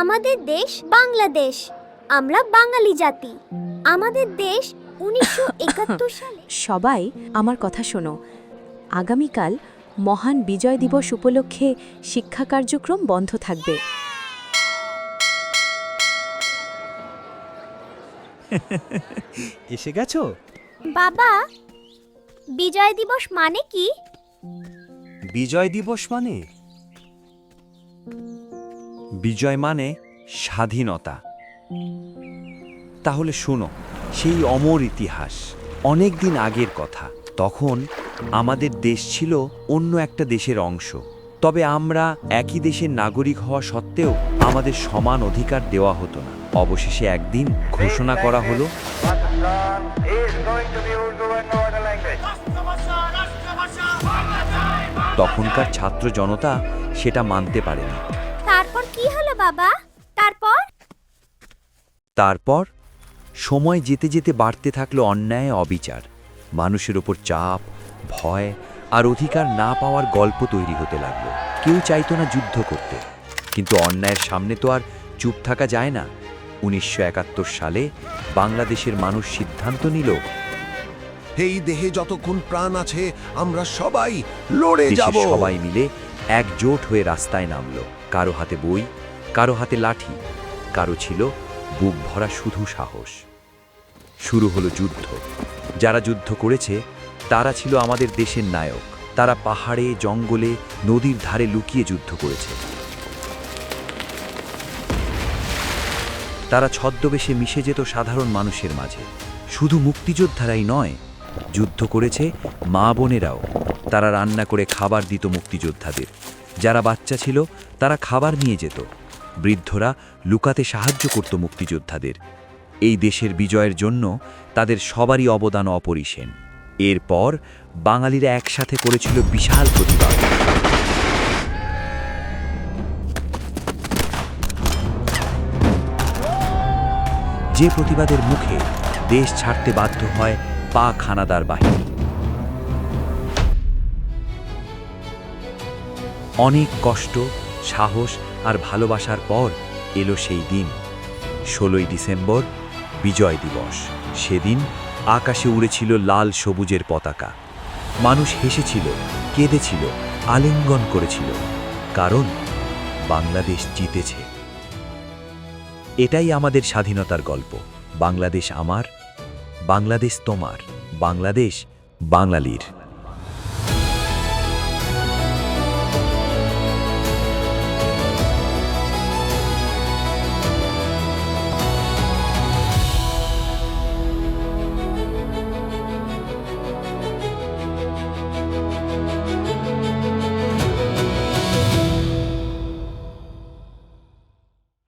আমাদের দেশ বাংলাদেশ। আমরা বাঙালি জাতি। আমাদের দেশ 1971 সালে। সবাই আমার কথা শোনো। আগামীকাল মহান বিজয় দিবস উপলক্ষে শিক্ষা কার্যক্রম বন্ধ থাকবে। এসে গেছো? বাবা, বিজয় দিবস মানে কি? বিজয় দিবস মানে বিজয় মানে স্বাধীনতা। তাহলে শোনো, সেই অমর ইতিহাস, অনেক দিন আগের কথা। তখন আমাদের দেশ ছিল অন্য একটা দেশের অংশ। তবে আমরা একই দেশের নাগরিক হওয়া সত্ত্বেও আমাদের সমান অধিকার দেওয়া হতো না। অবশেষে একদিন ঘোষণা করা হলো তখনকার ছাত্র জনতা সেটা মানতে পারেনি। তারপর কি হলো বাবা? তারপর সময় যেতে যেতে বাড়তে থাকলো অন্যায়, অবিচার, মানুষের ওপর চাপ, ভয় আর অধিকার না পাওয়ার গল্প তৈরি হতে লাগলো। কেউ চাইতো না যুদ্ধ করতে, কিন্তু অন্যায়ের সামনে তো আর চুপ থাকা যায় না। 1971 সালে বাংলাদেশের মানুষ সিদ্ধান্ত নিল, এই দেহে যতক্ষণ প্রাণ আছে আমরা সবাই লড়ে দেশের যাব। সবাই মিলে একজোট হয়ে রাস্তায় নামলো। কারো হাতে বই, কারো হাতে লাঠি, কারো ছিল বুক ভরা শুধু সাহস। শুরু হলো যুদ্ধ। যারা যুদ্ধ করেছে তারা ছিল আমাদের দেশের নায়ক। তারা পাহাড়ে, জঙ্গলে, নদীর ধারে লুকিয়ে যুদ্ধ করেছে। তারা ছদ্মবেশে মিশে যেত সাধারণ মানুষের মাঝে। শুধু মুক্তিযোদ্ধারাই নয়, যুদ্ধ করেছে মা বোনেরাও। তারা রান্না করে খাবার দিত মুক্তিযোদ্ধাদের। যারা বাচ্চা ছিল তারা খাবার নিয়ে যেত। বৃদ্ধরা লুকাতে সাহায্য করত মুক্তিযোদ্ধাদের। এই দেশের বিজয়ের জন্য তাদের সবারই অবদান অপরিসীম। এরপর বাঙালিরা একসাথে করেছিল বিশাল প্রতিবাদ। যে প্রতিবাদের মুখে দেশ ছাড়তে বাধ্য হয় পাক হানাদার বাহিনী। অনেক কষ্ট, সাহস আর ভালোবাসার পর এলো সেই দিন, 16ই ডিসেম্বর, বিজয় দিবস। সেদিন আকাশে উড়েছিল লাল সবুজের পতাকা। মানুষ হেসেছিল, কেঁদেছিল, আলিঙ্গন করেছিল, কারণ বাংলাদেশ জিতেছে। এটাই আমাদের স্বাধীনতার গল্প। বাংলাদেশ আমার, বাংলাদেশ তোমার, বাংলাদেশ বাঙালির।